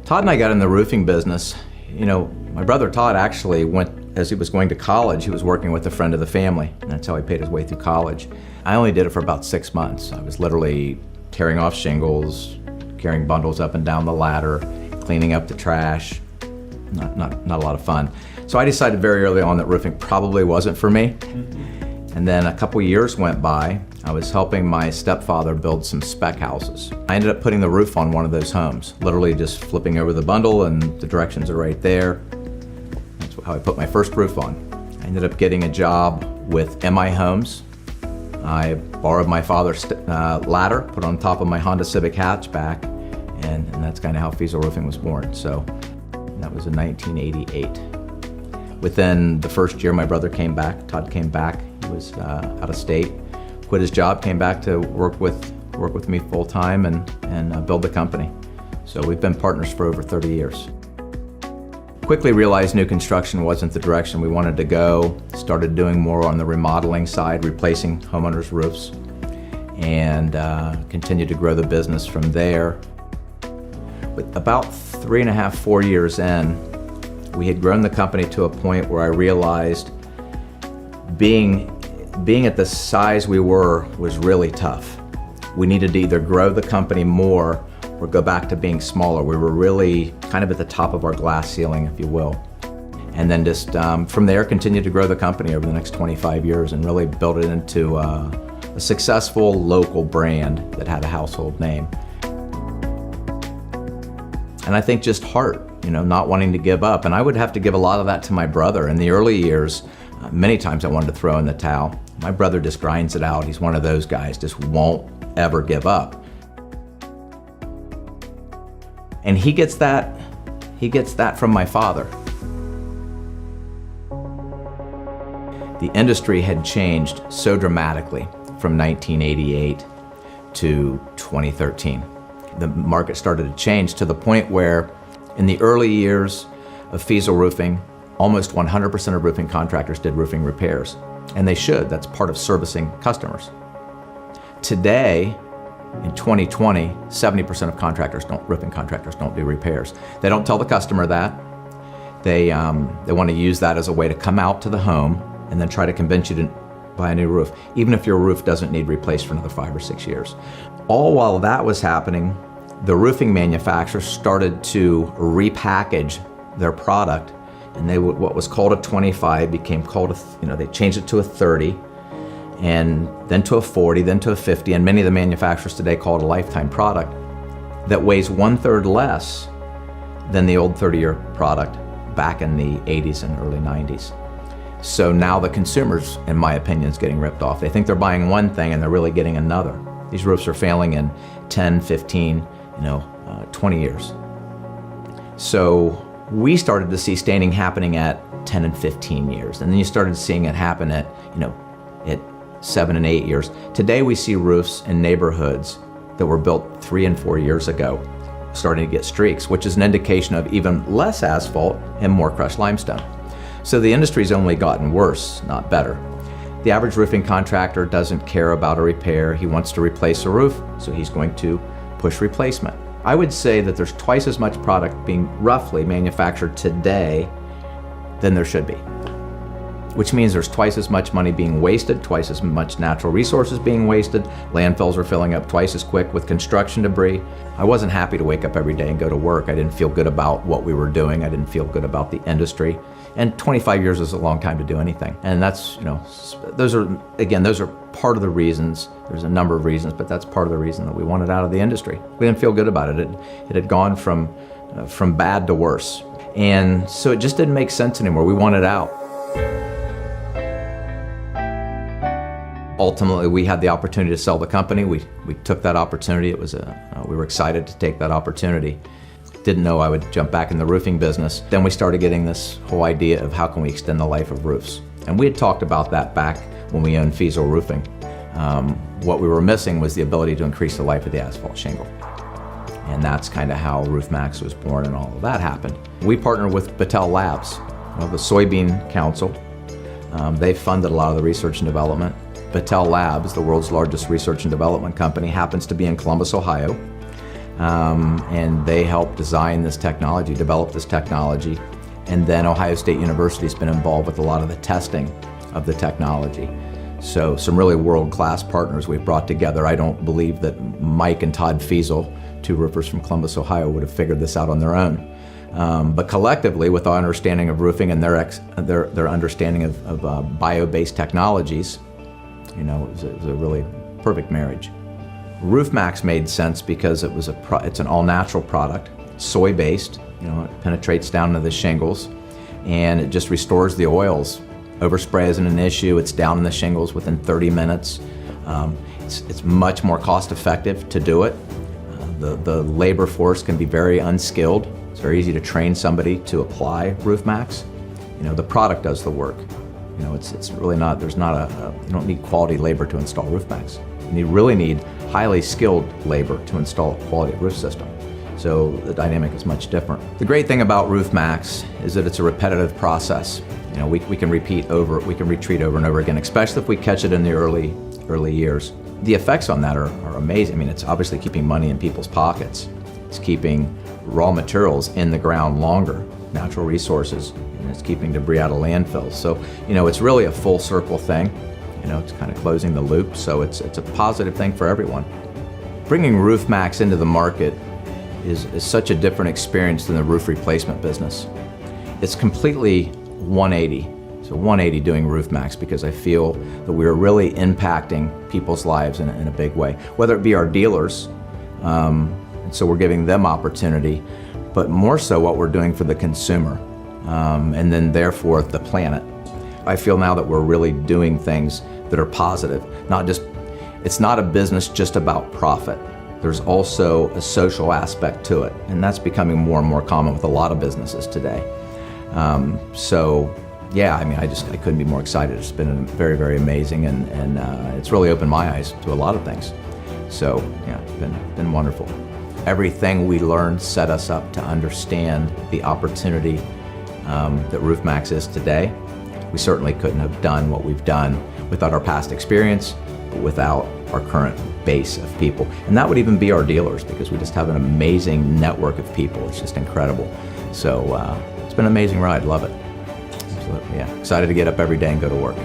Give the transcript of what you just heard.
Todd and I got in the roofing business. You know, my brother Todd actually went, as he was going to college, he was working with a friend of the family, and that's how he paid his way through college. I only did it for about 6 months. I was literally tearing off shingles, carrying bundles up and down the ladder, cleaning up the trash. Not a lot of fun. So I decided very early on that roofing probably wasn't for me. And then a couple years went by. I was helping my stepfather build some spec houses. I ended up putting the roof on one of those homes, literally just flipping over the bundle and the directions are right there. That's how I put my first roof on. I ended up getting a job with MI Homes. I borrowed my father's ladder, put it on top of my Honda Civic hatchback, and that's kind of how Fiesel Roofing was born. So that was in 1988. Within the first year, my brother came back, Todd came back. He was out of state, quit his job, came back to work with me full time and build the company. So we've been partners for over 30 years. Quickly realized new construction wasn't the direction we wanted to go. Started doing more on the remodeling side, replacing homeowners' roofs, and continued to grow the business from there. With about 3.5, 4 years in, we had grown the company to a point where I realized being at the size we were was really tough. We needed to either grow the company more or go back to being smaller. We were really kind of at the top of our glass ceiling, if you will. And then just from there, continued to grow the company over the next 25 years and really build it into a successful local brand that had a household name. And I think just heart, you know, not wanting to give up. And I would have to give a lot of that to my brother. In the early years, many times I wanted to throw in the towel. My brother just grinds it out. He's one of those guys, just won't ever give up. And he gets that from my father. The industry had changed so dramatically from 1988 to 2013. The market started to change to the point where in the early years of Fiesel Roofing, almost 100% of roofing contractors did roofing repairs. And they should, that's part of servicing customers. Today, in 2020, 70% of roofing contractors don't do repairs. They don't tell the customer that. They want to use that as a way to come out to the home and then try to convince you to buy a new roof, even if your roof doesn't need replaced for another 5 or 6 years. All while that was happening, the roofing manufacturers started to repackage their product, and what was called a 25 became called they changed it to a 30, and then to a 40, then to a 50, and many of the manufacturers today call it a lifetime product that weighs 1/3 less than the old 30-year product back in the 80s and early 90s. So now the consumers, in my opinion, is getting ripped off. They think they're buying one thing and they're really getting another. These roofs are failing in 10, 15, 20 years. So we started to see staining happening at 10 and 15 years. And then you started seeing it happen at 7 and 8 years. Today we see roofs in neighborhoods that were built 3 and 4 years ago starting to get streaks, which is an indication of even less asphalt and more crushed limestone. So the industry's only gotten worse, not better. The average roofing contractor doesn't care about a repair. He wants to replace a roof, so he's going to push replacement. I would say that there's twice as much product being roughly manufactured today than there should be, which means there's twice as much money being wasted, twice as much natural resources being wasted. Landfills are filling up twice as quick with construction debris. I wasn't happy to wake up every day and go to work. I didn't feel good about what we were doing. I didn't feel good about the industry. And 25 years is a long time to do anything. And that's, those are part of the reasons. There's a number of reasons, but that's part of the reason that we wanted out of the industry. We didn't feel good about it. It had gone from bad to worse. And so it just didn't make sense anymore. We wanted out. Ultimately, we had the opportunity to sell the company. We took that opportunity. We were excited to take that opportunity. Didn't know I would jump back in the roofing business. Then we started getting this whole idea of how can we extend the life of roofs. And we had talked about that back when we owned Fiesel Roofing. What we were missing was the ability to increase the life of the asphalt shingle. And that's kind of how Maxx was born and all of that happened. We partnered with Battelle Labs, the Soybean Council. They funded a lot of the research and development. Battelle Labs, the world's largest research and development company, happens to be in Columbus, Ohio. and they helped design this technology, develop this technology. And then Ohio State University's been involved with a lot of the testing of the technology. So some really world-class partners we've brought together. I don't believe that Mike and Todd Fiesel, two roofers from Columbus, Ohio, would have figured this out on their own. But collectively, with our understanding of roofing and their understanding of bio-based technologies, you know, it was a really perfect marriage. Maxx made sense because it's an all-natural product, soy-based. You know, it penetrates down into the shingles, and it just restores the oils. Overspray isn't an issue. It's down in the shingles within 30 minutes. It's much more cost-effective to do it. The labor force can be very unskilled. It's very easy to train somebody to apply Maxx. You know, the product does the work. You know, it's really not. You don't need quality labor to install Maxx. You really need highly skilled labor to install a quality roof system. So the dynamic is much different. The great thing about Maxx is that it's a repetitive process. You know, we can retreat over and over again, especially if we catch it in the early years. The effects on that are amazing. I mean, it's obviously keeping money in people's pockets. It's keeping raw materials in the ground longer, natural resources, and it's keeping debris out of landfills. So, you know, it's really a full circle thing. You know, it's kind of closing the loop. So it's a positive thing for everyone. Bringing Maxx into the market is such a different experience than the roof replacement business. It's completely 180. So 180 doing Maxx because I feel that we're really impacting people's lives in a big way, whether it be our dealers, and so we're giving them opportunity, but more so what we're doing for the consumer, and then therefore the planet. I feel now that we're really doing things that are positive, it's not a business just about profit. There's also a social aspect to it, and that's becoming more and more common with a lot of businesses today. So, yeah, I mean, I couldn't be more excited. It's been very, very amazing, and it's really opened my eyes to a lot of things. So, yeah, it's been wonderful. Everything we learned set us up to understand the opportunity that Maxx is today. We certainly couldn't have done what we've done without our past experience, but without our current base of people. And that would even be our dealers, because we just have an amazing network of people. It's just incredible. So it's been an amazing ride. Love it. Absolutely, yeah. Excited to get up every day and go to work.